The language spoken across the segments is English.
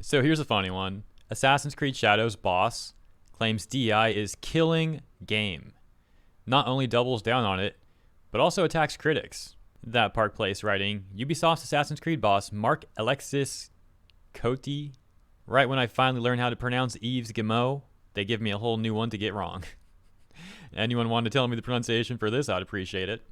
So here's a funny one. Assassin's Creed Shadows boss claims DEI is killing game. Not only doubles down on it, but also attacks critics. That Park Place writing, Ubisoft's Assassin's Creed boss Mark Alexis Coty. Right when I finally learned how to pronounce Yves Guillemot, they give me a whole new one to get wrong. Anyone want to tell me the pronunciation for this, I'd appreciate it.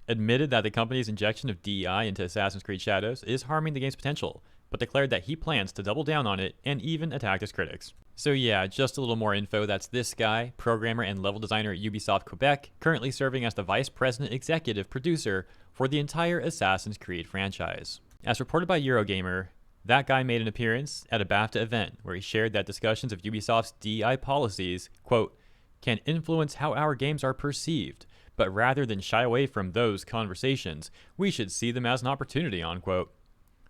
Admitted that the company's injection of DEI into Assassin's Creed Shadows is harming the game's potential, but declared that he plans to double down on it and even attack his critics. So yeah, just a little more info. That's this guy, programmer and level designer at Ubisoft Quebec, currently serving as the vice president executive producer for the entire Assassin's Creed franchise. As reported by Eurogamer, that guy made an appearance at a BAFTA event where he shared that discussions of Ubisoft's DEI policies, quote, can influence how our games are perceived, but rather than shy away from those conversations, we should see them as an opportunity, unquote.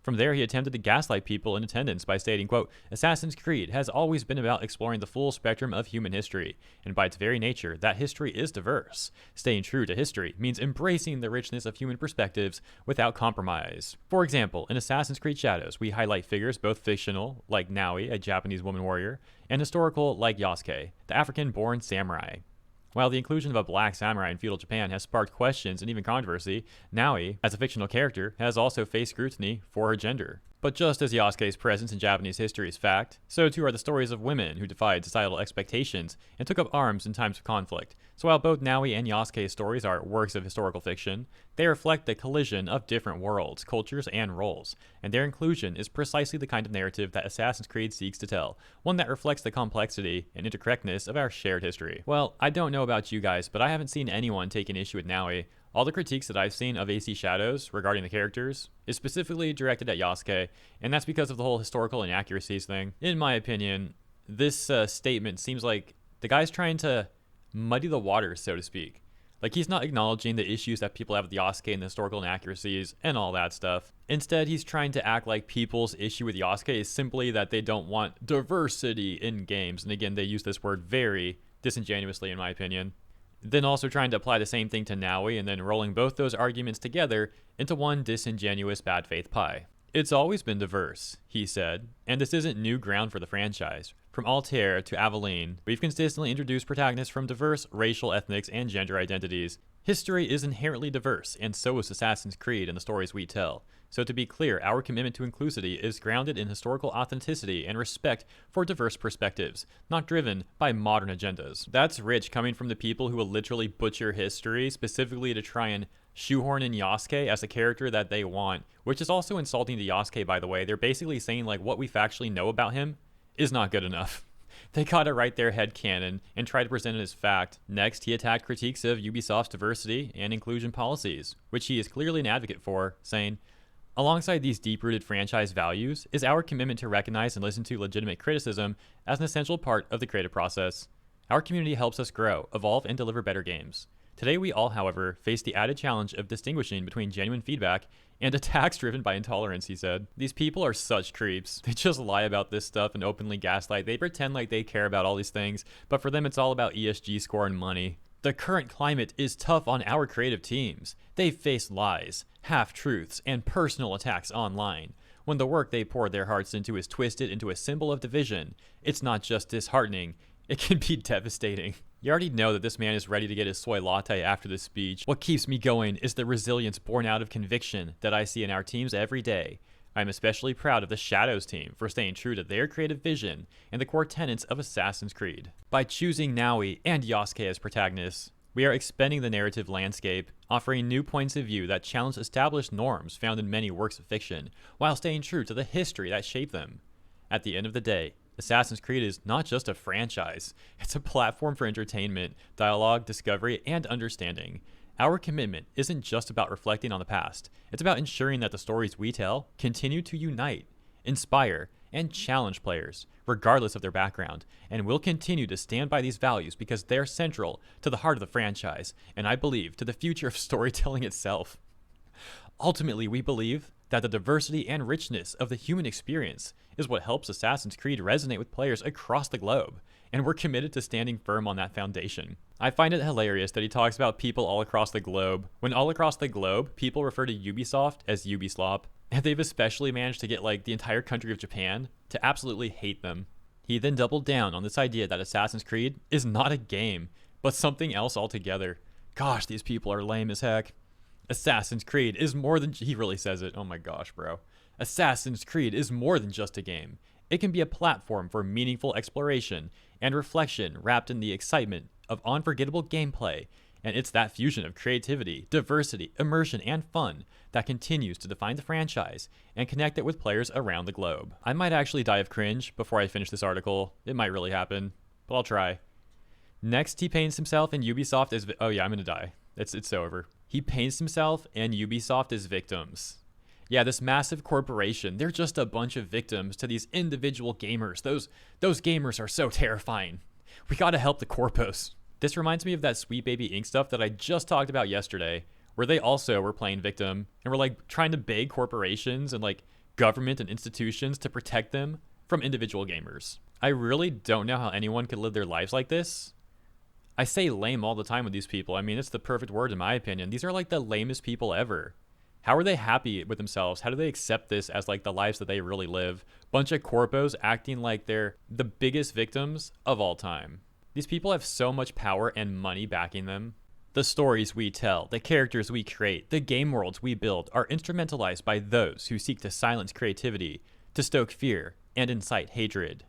From there, he attempted to gaslight people in attendance by stating, quote, Assassin's Creed has always been about exploring the full spectrum of human history, and by its very nature, that history is diverse. Staying true to history means embracing the richness of human perspectives without compromise. For example, in Assassin's Creed Shadows, we highlight figures both fictional, like Naui, a Japanese woman warrior, and historical, like Yasuke, the African-born samurai. While the inclusion of a black samurai in feudal Japan has sparked questions and even controversy, Naui, as a fictional character, has also faced scrutiny for her gender. But just as Yasuke's presence in Japanese history is fact, so too are the stories of women who defied societal expectations and took up arms in times of conflict. So while both Naui and Yasuke's stories are works of historical fiction, they reflect the collision of different worlds, cultures, and roles, and their inclusion is precisely the kind of narrative that Assassin's Creed seeks to tell, one that reflects the complexity and intercorrectness of our shared history. Well, I don't know about you guys, but I haven't seen anyone take an issue with Naui. All the critiques that I've seen of AC Shadows regarding the characters is specifically directed at Yasuke, and that's because of the whole historical inaccuracies thing. In my opinion, this statement seems like the guy's trying to muddy the waters, so to speak. Like, he's not acknowledging the issues that people have with Yasuke and the historical inaccuracies and all that stuff. Instead, he's trying to act like people's issue with Yasuke is simply that they don't want diversity in games. And again, they use this word very disingenuously, in my opinion. Then also trying to apply the same thing to Naui and then rolling both those arguments together into one disingenuous bad faith pie. It's always been diverse, he said, and this isn't new ground for the franchise. From Altair to Aveline, we've consistently introduced protagonists from diverse racial, ethnics, and gender identities. History is inherently diverse, and so is Assassin's Creed and the stories we tell. So to be clear, our commitment to inclusivity is grounded in historical authenticity and respect for diverse perspectives, not driven by modern agendas. That's rich coming from the people who will literally butcher history, specifically to try and shoehorn in Yasuke as a character that they want, which is also insulting to Yasuke, by the way. They're basically saying, like, what we factually know about him is not good enough. They gotta write their headcanon and try to present it as fact. Next, he attacked critiques of Ubisoft's diversity and inclusion policies, which he is clearly an advocate for, saying, alongside these deep-rooted franchise values is our commitment to recognize and listen to legitimate criticism as an essential part of the creative process. Our community helps us grow, evolve, and deliver better games. Today we all, however, face the added challenge of distinguishing between genuine feedback and attacks driven by intolerance, he said. These people are such creeps. They just lie about this stuff and openly gaslight. They pretend like they care about all these things, but for them it's all about ESG score and money. The current climate is tough on our creative teams. They face lies, half-truths, and personal attacks online. When the work they pour their hearts into is twisted into a symbol of division, it's not just disheartening, it can be devastating. You already know that this man is ready to get his soy latte after this speech. What keeps me going is the resilience born out of conviction that I see in our teams every day. I'm especially proud of the Shadows team for staying true to their creative vision and the core tenets of Assassin's Creed. By choosing Naui and Yasuke as protagonists, we are expanding the narrative landscape, offering new points of view that challenge established norms found in many works of fiction, while staying true to the history that shaped them. At the end of the day, Assassin's Creed is not just a franchise, it's a platform for entertainment, dialogue, discovery, and understanding. Our commitment isn't just about reflecting on the past, it's about ensuring that the stories we tell continue to unite, inspire, and challenge players, regardless of their background, and we'll continue to stand by these values because they're central to the heart of the franchise, and I believe to the future of storytelling itself. Ultimately, we believe that the diversity and richness of the human experience is what helps Assassin's Creed resonate with players across the globe, and we're committed to standing firm on that foundation. I find it hilarious that he talks about people all across the globe. When all across the globe, people refer to Ubisoft as Ubislop, and they've especially managed to get like the entire country of Japan to absolutely hate them. He then doubled down on this idea that Assassin's Creed is not a game, but something else altogether. Gosh, these people are lame as heck. Assassin's Creed is more than... He really says it. Oh my gosh, bro. Assassin's Creed is more than just a game. It can be a platform for meaningful exploration and reflection wrapped in the excitement of unforgettable gameplay, and it's that fusion of creativity, diversity, immersion, and fun that continues to define the franchise and connect it with players around the globe. I might actually die of cringe before I finish this article. It might really happen, but I'll try. Next, he paints himself and Ubisoft as... Oh yeah, I'm gonna die. It's over. He paints himself and Ubisoft as victims. Yeah, this massive corporation, they're just a bunch of victims to these individual gamers. Those gamers are so terrifying. We gotta help the corpos. This reminds me of that Sweet Baby Ink stuff that I just talked about yesterday, where they also were playing victim and were like trying to beg corporations and like government and institutions to protect them from individual gamers. I really don't know how anyone could live their lives like this. I say lame all the time with these people. I mean, it's the perfect word in my opinion. These are like the lamest people ever. How are they happy with themselves? How do they accept this as like the lives that they really live? Bunch of corpos acting like they're the biggest victims of all time. These people have so much power and money backing them. The stories we tell, the characters we create, the game worlds we build are instrumentalized by those who seek to silence creativity, to stoke fear, and incite hatred.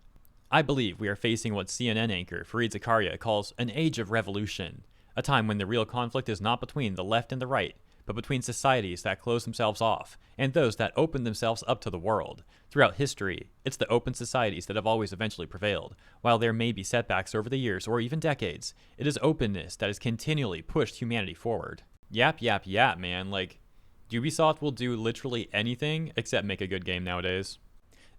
I believe we are facing what CNN anchor Fareed Zakaria calls an age of revolution, a time when the real conflict is not between the left and the right, but between societies that close themselves off and those that open themselves up to the world. Throughout history, it's the open societies that have always eventually prevailed. While there may be setbacks over the years or even decades, it is openness that has continually pushed humanity forward. Yap, man. Like, Ubisoft will do literally anything except make a good game nowadays.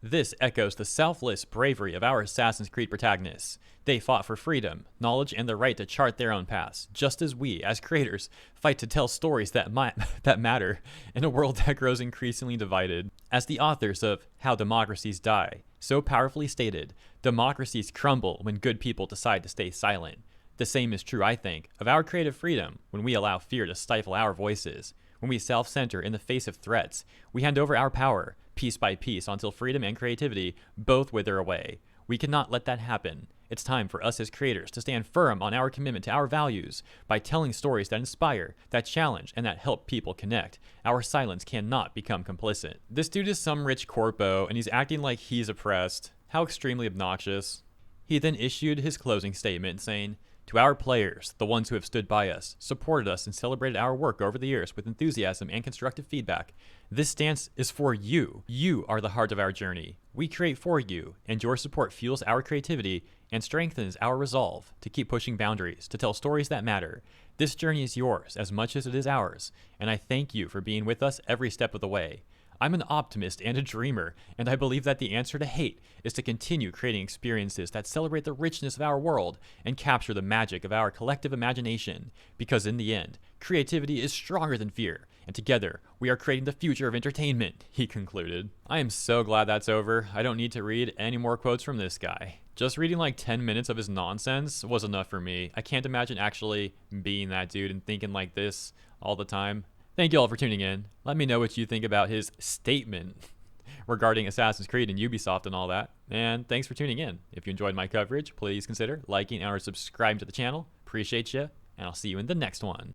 This echoes the selfless bravery of our Assassin's Creed protagonists. They fought for freedom, knowledge, and the right to chart their own paths, just as we, as creators, fight to tell stories that matter in a world that grows increasingly divided. As the authors of How Democracies Die so powerfully stated, democracies crumble when good people decide to stay silent. The same is true, I think, of our creative freedom when we allow fear to stifle our voices. When we self-center in the face of threats, we hand over our power, piece by piece, until freedom and creativity both wither away. We cannot let that happen. It's time for us as creators to stand firm on our commitment to our values by telling stories that inspire, that challenge, and that help people connect. Our silence cannot become complicit. This dude is some rich corpo, and he's acting like he's oppressed. How extremely obnoxious. He then issued his closing statement saying, "To our players, the ones who have stood by us, supported us, and celebrated our work over the years with enthusiasm and constructive feedback, this stance is for you. You are the heart of our journey. We create for you, and your support fuels our creativity and strengthens our resolve to keep pushing boundaries, to tell stories that matter. This journey is yours as much as it is ours, and I thank you for being with us every step of the way. I'm an optimist and a dreamer, and I believe that the answer to hate is to continue creating experiences that celebrate the richness of our world and capture the magic of our collective imagination. Because in the end, creativity is stronger than fear, and together we are creating the future of entertainment," he concluded. I am so glad that's over. I don't need to read any more quotes from this guy. Just reading like 10 minutes of his nonsense was enough for me. I can't imagine actually being that dude and thinking like this all the time. Thank you all for tuning in. Let me know what you think about his statement regarding Assassin's Creed and Ubisoft and all that. And thanks for tuning in. If you enjoyed my coverage, please consider liking or subscribing to the channel. Appreciate you, and I'll see you in the next one.